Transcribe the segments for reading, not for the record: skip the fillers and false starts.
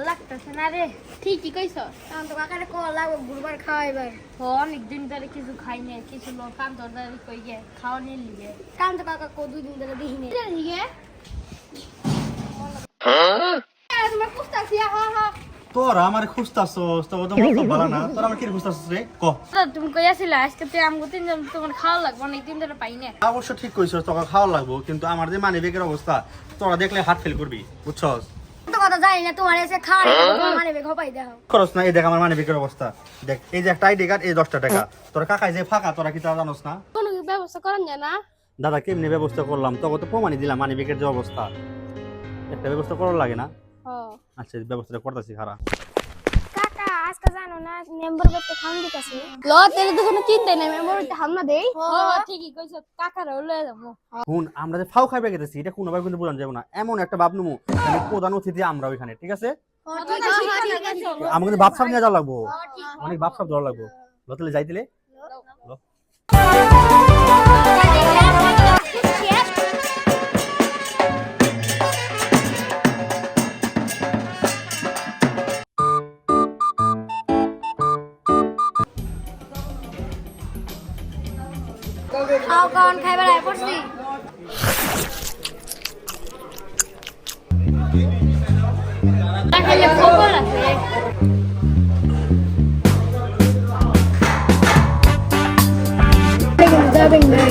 ভাল লাগতেছে না রে। ঠিকই কইছ। কারণ তো কাকারে কল লাগবে গুরবার খাওয়াইবার। অনেকদিন ধরে কিছু খাই না, কিছু লোক কান ধরে কই গে খাওয়া নিয়ে লিগে। কারণ তো কাকা কো 2 দিন ধরে দেখিনি। লিগে তোমার কুস্তাছি হা হা। তোরা আমার খুঁজতাছস তো তো মত ভালো না। তোরা আমার কি খুঁজতাছস রে ক। তুমি কই আসিলা আজকে তুই আমগো তিনজন তোমার খাওয়া লাগবে, অনেকদিন ধরে পাই না। অবশ্য ঠিক কইছস, তোকে খাওয়া লাগবো, কিন্তু আমার যে মানি ব্যাগের অবস্থা তোরা দেখলে হার্ট ফেল করবি, বুঝছস? তো কথা জানি না, তোমার এসে খাওয়া তোমার মানে বেগ হপাই দাও। খরচ না, এই দেখ আমার মানি ব্যাগের অবস্থা। দেখ এই যে একটা আইডি কার্ড, এই 10টা টাকা। তোরা কাকাই যে ফাঁকা, তোরা কি তা জানোস না? কোনো ব্যবস্থা করেন যায় না? দাদা কেমনি ব্যবস্থা করলাম, তোকে তো প্রমাণই দিলাম মানি ব্যাগের যে অবস্থা। একটা ব্যবস্থা করার লাগে না? আচ্ছা ব্যবস্থাটা করতেছি খারাপ। কাকা আজকে জানো না মেম্বার বাড়িতে খান দিতেছে। ল তেরে তো কোনো চিন্তা নাই, মেম্বার বাড়িতে হামলা দেই। ঠিকই কইছ, কাকারে লয়ে যাবো। হুন, আমরা যে ফাও খাইবে গেতেছি এটা কোনোভাবে কিন্তু বোঝানো যাবে না। এমন একটা ভাব নেবো মানে প্রধান অতিথি আমরা ওইখানে, ঠিক আছে? আমাকে কিন্তু ভাবসাব নিয়ে যাওয়া লাগবো, অনেক ভাবসাব ধরা লাগবো। লতলে যাইতিলে খাও কারণ খাইবার আয় পড়ছি। কাকালে খবর আছে। যাবেন না।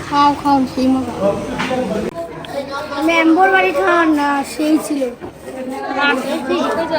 খাও খাও সেই মজা। মেম্বার বাড়ি খাওয়ার না সেই ছিল। ঠিকই কইছ।